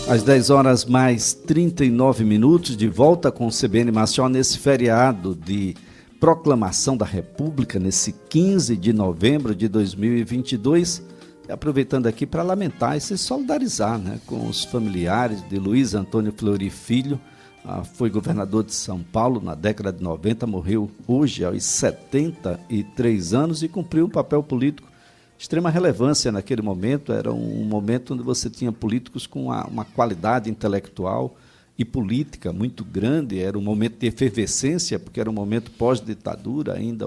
Às 10 horas mais 39 minutos, de volta com o CBN Maceió nesse feriado de proclamação da República, nesse 15 de novembro de 2022, aproveitando aqui para lamentar e se solidarizar, né, com os familiares de Luiz Antônio Fleury Filho. Foi governador de São Paulo na década de 90, morreu hoje aos 73 anos e cumpriu um papel político de extrema relevância naquele momento. Era um momento onde você tinha políticos com uma qualidade intelectual e política muito grande. Era um momento de efervescência, porque era um momento pós-ditadura, ainda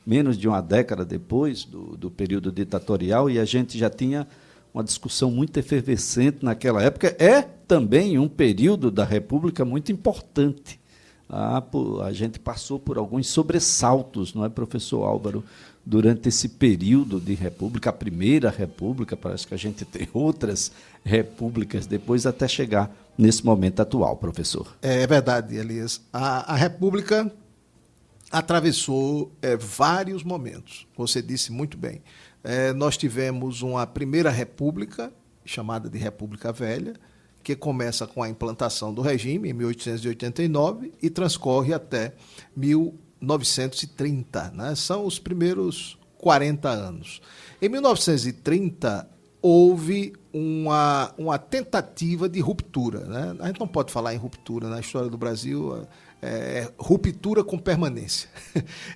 menos de uma década depois do período ditatorial, e a gente já tinha uma discussão muito efervescente naquela época. É também um período da República muito importante. A gente passou por alguns sobressaltos, não é, professor Álvaro, durante esse período de República, a primeira República, parece que a gente tem outras repúblicas depois, até chegar nesse momento atual, professor. É verdade, Elias. A República atravessou vários momentos, você disse muito bem. Nós tivemos uma primeira República, chamada de República Velha, que começa com a implantação do regime em 1889 e transcorre até 1930, né? São os primeiros 40 anos. Em 1930, houve uma tentativa de ruptura, né? A gente não pode falar em ruptura na história do Brasil, ruptura com permanência.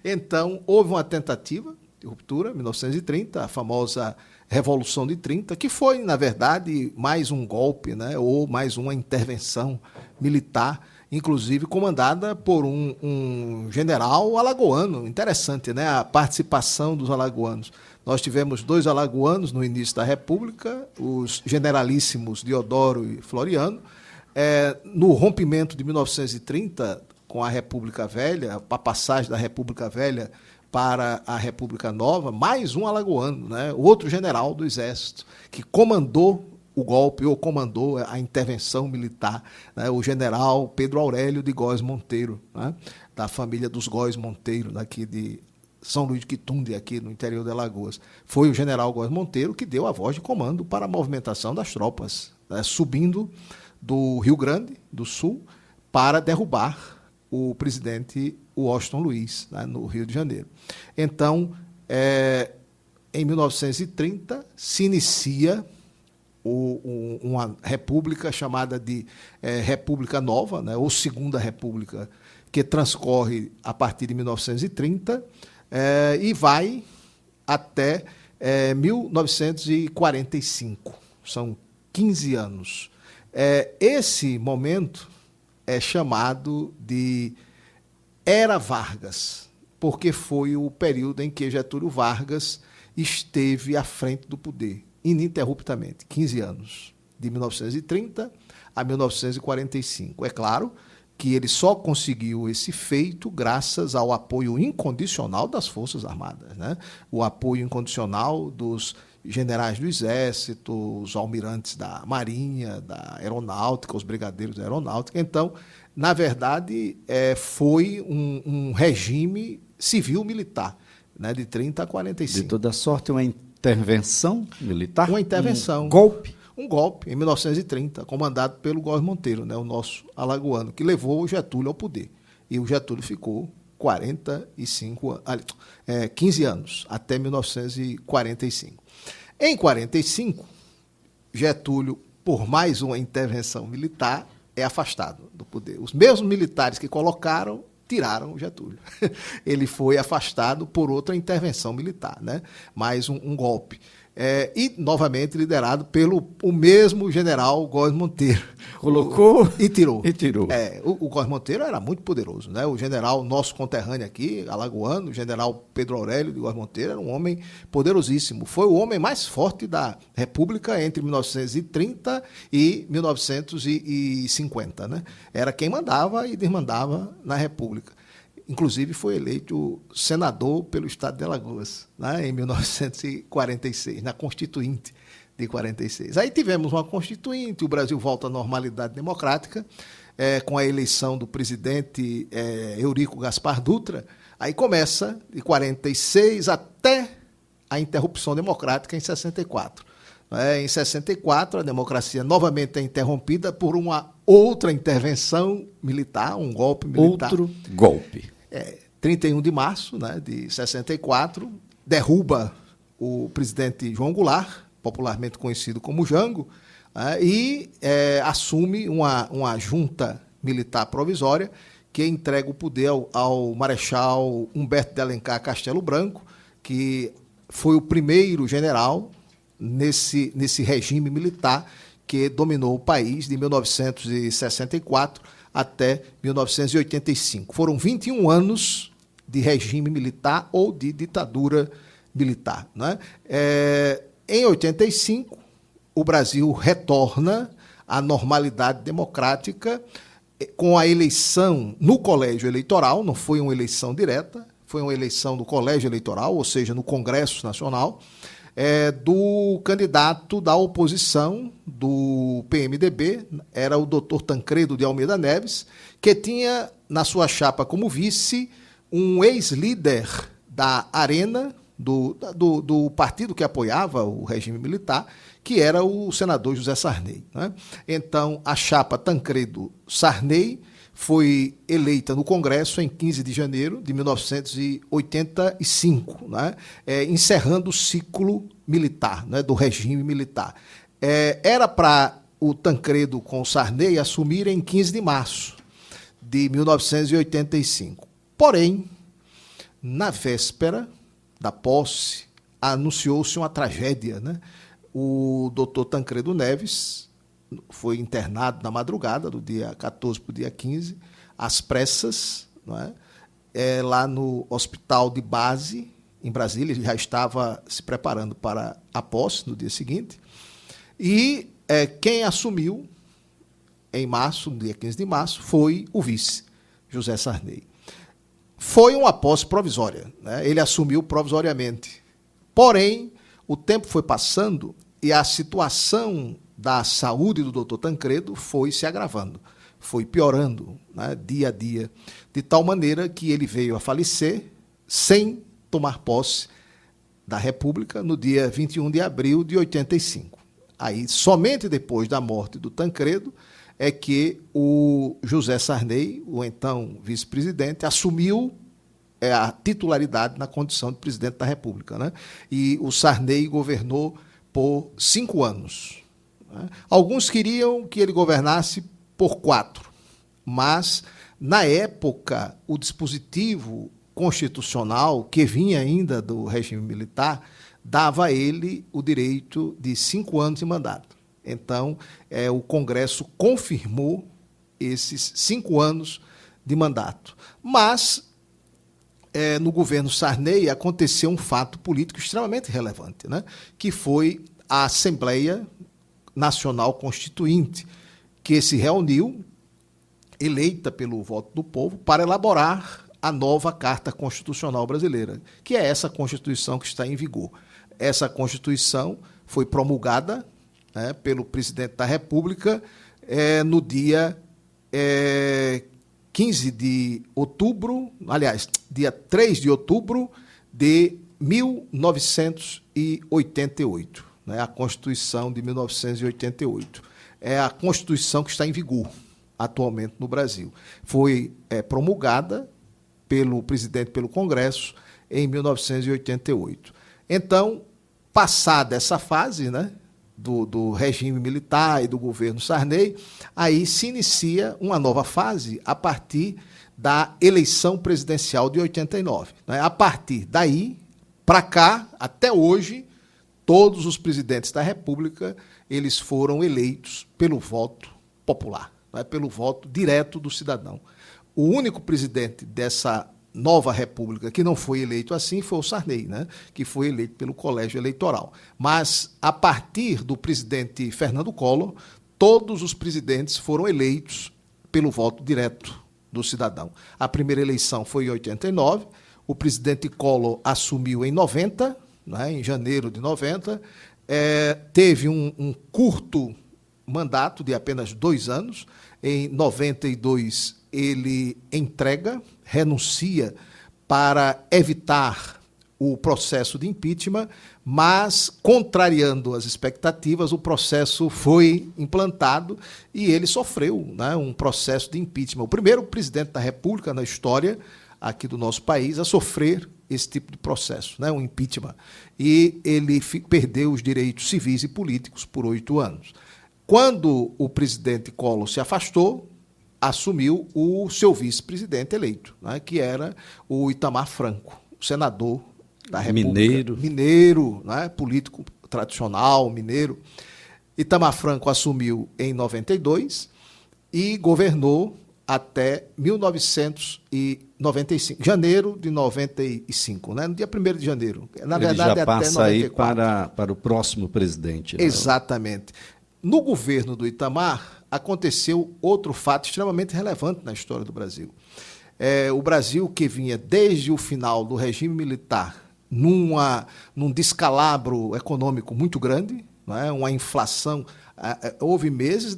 Então, houve uma tentativa de ruptura, em 1930, a famosa Revolução de 30, que foi, na verdade, mais um golpe, né, ou mais uma intervenção militar, inclusive comandada por um general alagoano. Interessante, né, a participação dos alagoanos. Nós tivemos 2 alagoanos no início da República, os generalíssimos Deodoro e Floriano. No rompimento de 1930, com a República Velha, a passagem da República Velha para a República Nova, mais um alagoano, né? Outro general do Exército, que comandou o golpe, ou comandou a intervenção militar, né? O general Pedro Aurélio de Góes Monteiro, né? Da família dos Góes Monteiro, daqui de São Luís de Quitunde, aqui no interior de Alagoas. Foi o general Góes Monteiro que deu a voz de comando para a movimentação das tropas, né? Subindo do Rio Grande do Sul para derrubar o presidente Washington Luiz, né, no Rio de Janeiro. Então, em 1930, se inicia uma república chamada de República Nova, né, ou Segunda República, que transcorre a partir de 1930 e vai até 1945. São 15 anos. Esse momento é chamado de Era Vargas, porque foi o período em que Getúlio Vargas esteve à frente do poder, ininterruptamente, 15 anos, de 1930 a 1945. É claro que ele só conseguiu esse feito graças ao apoio incondicional das Forças Armadas, né? O apoio incondicional dos generais do Exército, os almirantes da Marinha, da Aeronáutica, os brigadeiros da Aeronáutica. Então, na verdade, foi um regime civil-militar, né, de 30 a 45. De toda sorte, uma intervenção militar? Uma intervenção. Um golpe? Um golpe, em 1930, comandado pelo Góes Monteiro, né, o nosso alagoano, que levou o Getúlio ao poder. E o Getúlio ficou 15 anos, até 1945. Em 45, Getúlio, por mais uma intervenção militar, é afastado do poder. Os mesmos militares que colocaram, tiraram o Getúlio. Ele foi afastado por outra intervenção militar, né? Mais um golpe. E, novamente, liderado pelo o mesmo general Góes Monteiro. Colocou e tirou. E tirou. O Góes Monteiro era muito poderoso, né? O general, nosso conterrâneo aqui, alagoano, o general Pedro Aurélio de Góes Monteiro, era um homem poderosíssimo. Foi o homem mais forte da República entre 1930 e 1950, né? Era quem mandava e desmandava na República. Inclusive, foi eleito senador pelo estado de Alagoas, né, em 1946, na Constituinte de 46. Aí tivemos uma Constituinte, o Brasil volta à normalidade democrática, com a eleição do presidente Eurico Gaspar Dutra. Aí começa, de 46 até a interrupção democrática em 64. Em 64, a democracia novamente é interrompida por uma outra intervenção militar, um golpe militar. Outro golpe. 31 de março, né, de 64, derruba o presidente João Goulart, popularmente conhecido como Jango, e assume uma junta militar provisória que entrega o poder ao marechal Humberto de Alencar Castelo Branco, que foi o primeiro general nesse regime militar que dominou o país de 1964 até 1985. Foram 21 anos de regime militar ou de ditadura militar, né? Em 85, o Brasil retorna à normalidade democrática com a eleição no colégio eleitoral, não foi uma eleição direta, foi uma eleição no colégio eleitoral, ou seja, no Congresso Nacional, do candidato da oposição do PMDB, era o doutor Tancredo de Almeida Neves, que tinha na sua chapa como vice um ex-líder da Arena, do partido que apoiava o regime militar, que era o senador José Sarney, né? Então, a chapa Tancredo-Sarney foi eleita no Congresso em 15 de janeiro de 1985, né? Encerrando o ciclo militar, né, do regime militar. Era para o Tancredo com o Sarney assumir em 15 de março de 1985. Porém, na véspera da posse, anunciou-se uma tragédia, né? O doutor Tancredo Neves foi internado na madrugada, do dia 14 para o dia 15, às pressas, não é? Lá no hospital de base, em Brasília. Ele já estava se preparando para a posse no dia seguinte. E quem assumiu em março, no dia 15 de março, foi o vice, José Sarney. Foi uma posse provisória, né? Ele assumiu provisoriamente. Porém, o tempo foi passando e a situação da saúde do doutor Tancredo foi se agravando, foi piorando, né, dia a dia, de tal maneira que ele veio a falecer sem tomar posse da República no dia 21 de abril de 85. Aí, somente depois da morte do Tancredo, é que o José Sarney, o então vice-presidente, assumiu a titularidade na condição de presidente da República, né? E o Sarney governou por 5 anos. Né? Alguns queriam que ele governasse por 4, mas, na época, o dispositivo constitucional, que vinha ainda do regime militar, dava a ele o direito de 5 anos de mandato. Então, o Congresso confirmou esses 5 anos de mandato. Mas, no governo Sarney, aconteceu um fato político extremamente relevante, né? Que foi a Assembleia Nacional Constituinte, que se reuniu, eleita pelo voto do povo, para elaborar a nova Carta Constitucional Brasileira, que é essa Constituição que está em vigor. Essa Constituição foi promulgada, né, pelo presidente da República no dia 15 de outubro, aliás, dia 3 de outubro de 1988, né, a Constituição de 1988. É a Constituição que está em vigor atualmente no Brasil. Foi promulgada pelo presidente, pelo Congresso, em 1988. Então, passada essa fase, né, do regime militar e do governo Sarney, aí se inicia uma nova fase a partir da eleição presidencial de 89. Né? A partir daí, para cá, até hoje, todos os presidentes da República, eles foram eleitos pelo voto popular, né? Pelo voto direto do cidadão. O único presidente dessa nova república que não foi eleito assim foi o Sarney, né? Que foi eleito pelo colégio eleitoral. Mas, a partir do presidente Fernando Collor, todos os presidentes foram eleitos pelo voto direto do cidadão. A primeira eleição foi em 89, o presidente Collor assumiu em 90, né? Em janeiro de 90, teve um curto mandato de apenas 2 anos. Em 92, ele renuncia para evitar o processo de impeachment, mas, contrariando as expectativas, o processo foi implantado e ele sofreu, né, um processo de impeachment. O primeiro presidente da República na história aqui do nosso país a sofrer esse tipo de processo, né, um impeachment. E ele perdeu os direitos civis e políticos por 8 anos. Quando o presidente Collor se afastou, assumiu o seu vice-presidente eleito, né, que era o Itamar Franco, senador da República. Mineiro, né, político tradicional, mineiro. Itamar Franco assumiu em 92 e governou até 1995, janeiro de 95, né, no dia 1º de janeiro. Na verdade, ele já passa até 94. aí para o próximo presidente. Né? Exatamente. No governo do Itamar, aconteceu outro fato extremamente relevante na história do Brasil. O Brasil, que vinha desde o final do regime militar num descalabro econômico muito grande, né, uma inflação, houve meses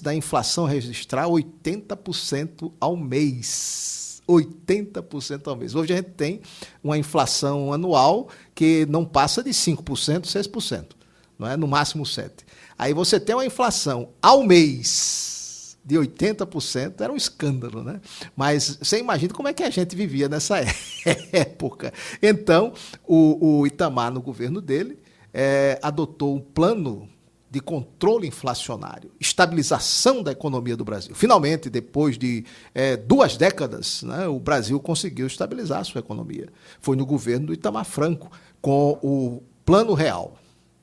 da inflação registrar 80% ao mês. 80% ao mês. Hoje a gente tem uma inflação anual que não passa de 5%, 6%, não é? No máximo 7%. Aí você tem uma inflação ao mês de 80%, era um escândalo, né? Mas você imagina como é que a gente vivia nessa época. Então, o Itamar, no governo dele, adotou um plano de controle inflacionário, estabilização da economia do Brasil. Finalmente, depois de 2 décadas, né, o Brasil conseguiu estabilizar a sua economia. Foi no governo do Itamar Franco, com o Plano Real.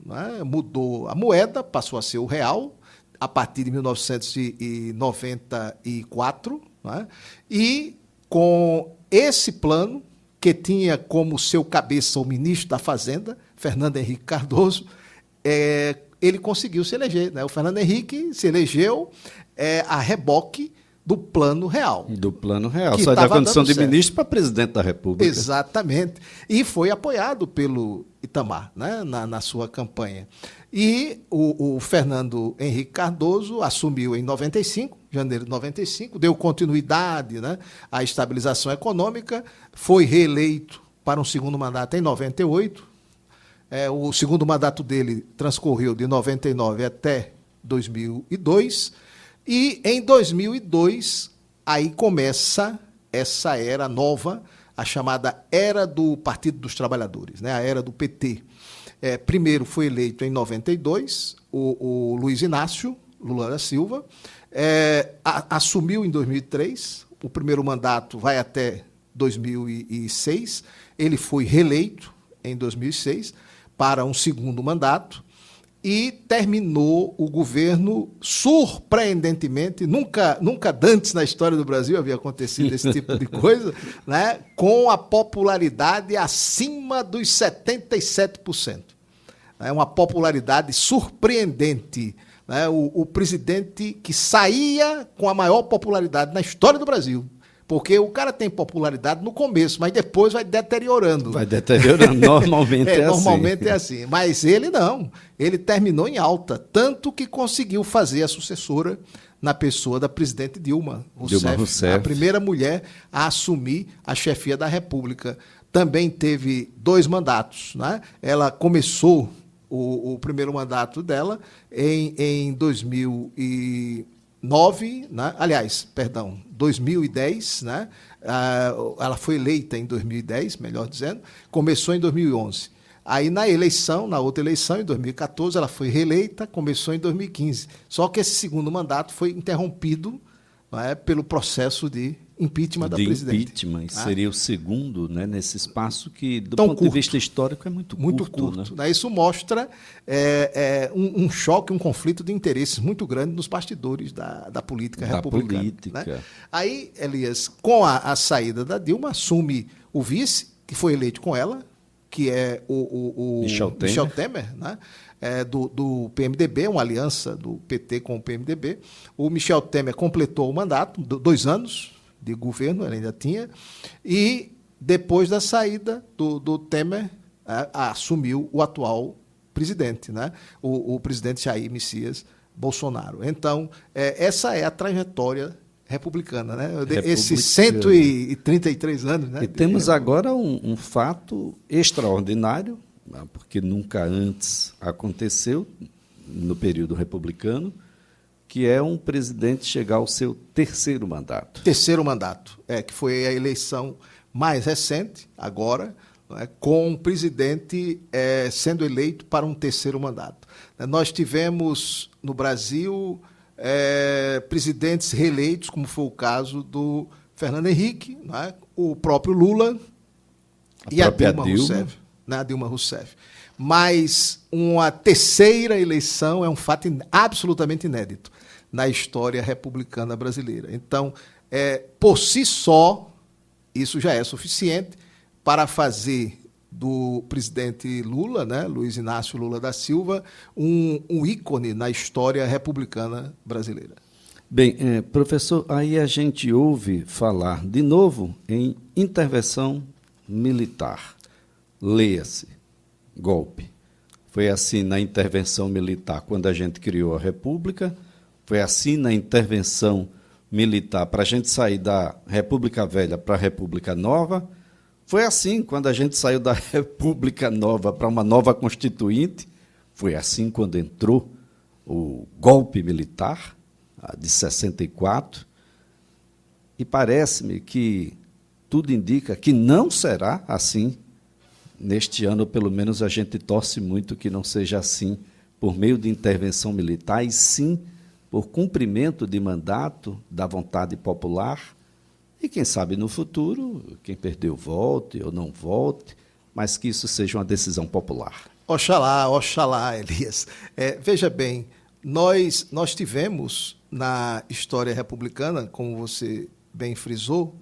Né, mudou a moeda, passou a ser o real, a partir de 1994, né, e com esse plano, que tinha como seu cabeça o ministro da Fazenda, Fernando Henrique Cardoso, ele conseguiu se eleger. Né? O Fernando Henrique se elegeu a reboque do Plano Real. Do Plano Real. Só da condição de ministro para presidente da República. Exatamente. E foi apoiado pelo Itamar, né, na sua campanha. E o Fernando Henrique Cardoso assumiu em 95, janeiro de 95, deu continuidade, né, à estabilização econômica, foi reeleito para um segundo mandato em 98. O segundo mandato dele transcorreu de 99 até 2002. E em 2002, aí começa essa era nova, a chamada Era do Partido dos Trabalhadores, né? A Era do PT. Primeiro foi eleito em 92 o Luiz Inácio Lula da Silva, assumiu em 2003, o primeiro mandato vai até 2006, ele foi reeleito em 2006 para um segundo mandato, e terminou o governo surpreendentemente, nunca antes na história do Brasil havia acontecido esse tipo de coisa, né, com a popularidade acima dos 77%. É uma popularidade surpreendente. Né, o presidente que saía com a maior popularidade na história do Brasil. Porque o cara tem popularidade no começo, mas depois vai deteriorando. Vai deteriorando, normalmente é assim. Normalmente é assim. Mas ele não. Ele terminou em alta, tanto que conseguiu fazer a sucessora na pessoa da presidente Dilma Rousseff, a primeira mulher a assumir a chefia da República. Também teve 2 mandatos. Né? Ela começou o primeiro mandato dela em 2009, né? 2010, né? Ela foi eleita em 2010, melhor dizendo, começou em 2011. Aí na outra eleição, em 2014, ela foi reeleita, começou em 2015. Só que esse segundo mandato foi interrompido, né, pelo processo de impeachment da presidente. Impeachment, seria o segundo, né, nesse espaço que, do ponto de vista histórico, é muito curto. Né? Isso mostra um choque, um conflito de interesses muito grande nos bastidores da política republicana. Né? Aí, Elias, com a saída da Dilma, assume o vice, que foi eleito com ela, que é o Michel Temer, né? Do PMDB, uma aliança do PT com o PMDB. O Michel Temer completou o mandato, 2 anos de governo, ele ainda tinha, e depois da saída do Temer, assumiu o atual presidente, né? O presidente Jair Messias Bolsonaro. Então, essa é a trajetória republicana, né? Republicana. Esses 133 anos, né? E temos agora um fato extraordinário, porque nunca antes aconteceu no período republicano, que é um presidente chegar ao seu terceiro mandato. Terceiro mandato, que foi a eleição mais recente, agora, com o presidente sendo eleito para um terceiro mandato. Nós tivemos no Brasil presidentes reeleitos, como foi o caso do Fernando Henrique, o próprio Lula e a Dilma Rousseff. A Dilma Rousseff. Mas uma terceira eleição é um fato absolutamente inédito na história republicana brasileira. Então, por si só, isso já é suficiente para fazer do presidente Lula, Luiz Inácio Lula da Silva, um ícone na história republicana brasileira. Bem, professor, aí a gente ouve falar de novo em intervenção militar. Leia-se, golpe. Foi assim na intervenção militar quando a gente criou a República, foi assim na intervenção militar para a gente sair da República Velha para a República Nova, foi assim quando a gente saiu da República Nova para uma nova Constituinte, foi assim quando entrou o golpe militar de 64, e parece-me que tudo indica que não será assim neste ano, pelo menos a gente torce muito que não seja assim, por meio de intervenção militar, e sim por cumprimento de mandato da vontade popular, e quem sabe no futuro, quem perdeu volte ou não volte, mas que isso seja uma decisão popular. Oxalá, oxalá, Elias. Veja bem, nós tivemos na história republicana, como você bem frisou,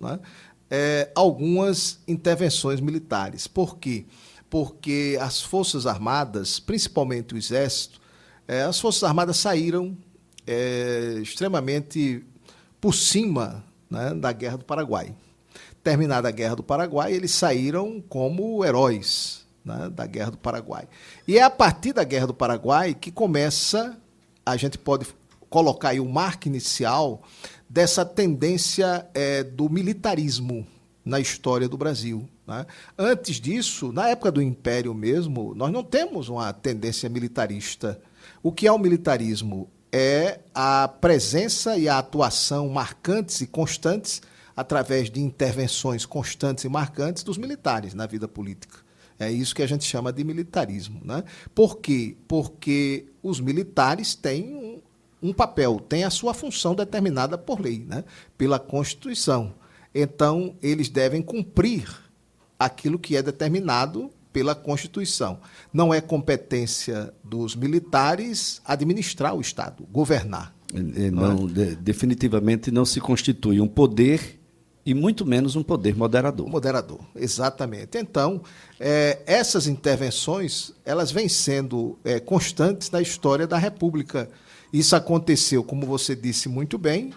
algumas intervenções militares. Por quê? Porque as Forças Armadas, principalmente o Exército, as Forças Armadas saíram extremamente por cima da Guerra do Paraguai. Terminada a Guerra do Paraguai, eles saíram como heróis da Guerra do Paraguai. E é a partir da Guerra do Paraguai que começa, a gente pode colocar aí o marco inicial dessa tendência do militarismo na história do Brasil. Antes disso, na época do Império mesmo, nós não temos uma tendência militarista. O que é o militarismo? É a presença e a atuação marcantes e constantes, através de intervenções constantes e marcantes dos militares na vida política. É isso que a gente chama de militarismo. Por quê? Porque os militares têm um papel, têm a sua função determinada por lei, pela Constituição. Então, eles devem cumprir aquilo que é determinado pela Constituição. Não é competência dos militares administrar o Estado, governar. Definitivamente não se constitui um poder e muito menos um poder moderador. Moderador, exatamente. Então, essas intervenções, elas vêm sendo constantes na história da República. Isso aconteceu, como você disse muito bem,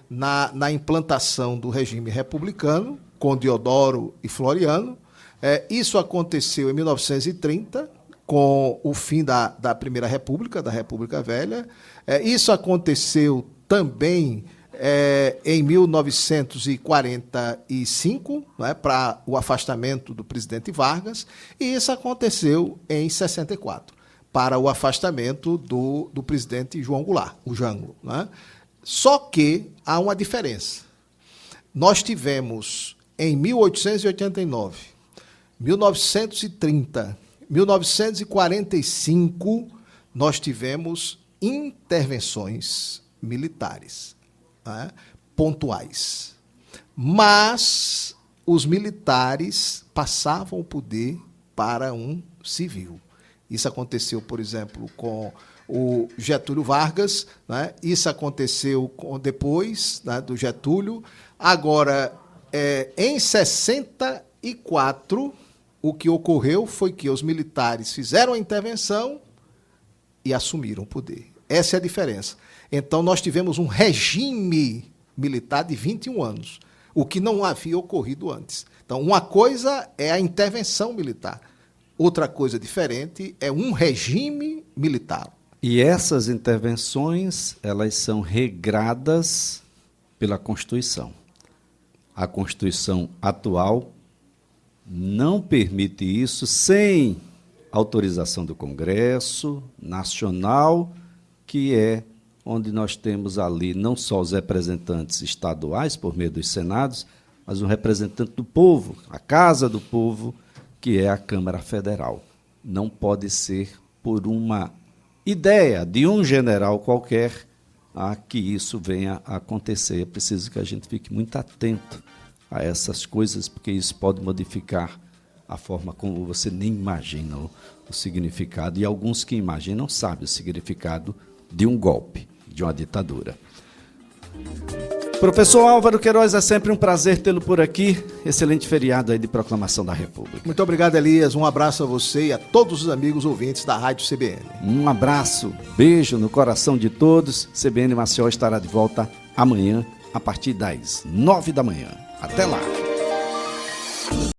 na implantação do regime republicano, com Deodoro e Floriano. Isso aconteceu em 1930, com o fim da Primeira República, da República Velha. Isso aconteceu também em 1945, para o afastamento do presidente Vargas, e isso aconteceu em 64, para o afastamento do presidente João Goulart, o Jango. Só que há uma diferença. Nós tivemos, em 1889, 1930, 1945, nós tivemos intervenções militares, pontuais. Mas os militares passavam o poder para um civil. Isso aconteceu, por exemplo, com o Getúlio Vargas, isso aconteceu depois do Getúlio. Agora, em 64, o que ocorreu foi que os militares fizeram a intervenção e assumiram o poder. Essa é a diferença. Então, nós tivemos um regime militar de 21 anos, o que não havia ocorrido antes. Então, uma coisa é a intervenção militar, outra coisa diferente é um regime militar. E essas intervenções, elas são regradas pela Constituição. A Constituição atual não permite isso sem autorização do Congresso Nacional, que é onde nós temos ali não só os representantes estaduais, por meio dos senados, mas o representante do povo, a Casa do Povo, que é a Câmara Federal. Não pode ser por uma ideia de um general qualquer a que isso venha a acontecer. É preciso que a gente fique muito atento a essas coisas, porque isso pode modificar a forma como você nem imagina o significado, e alguns que imaginam sabem o significado de um golpe, de uma ditadura. Professor Álvaro Queiroz, é sempre um prazer tê-lo por aqui. Excelente feriado aí de proclamação da República. Muito obrigado, Elias. Um abraço a você e a todos os amigos ouvintes da Rádio CBN. Um abraço, beijo no coração de todos. CBN Maceió estará de volta amanhã, a partir das 9 da manhã. Até lá.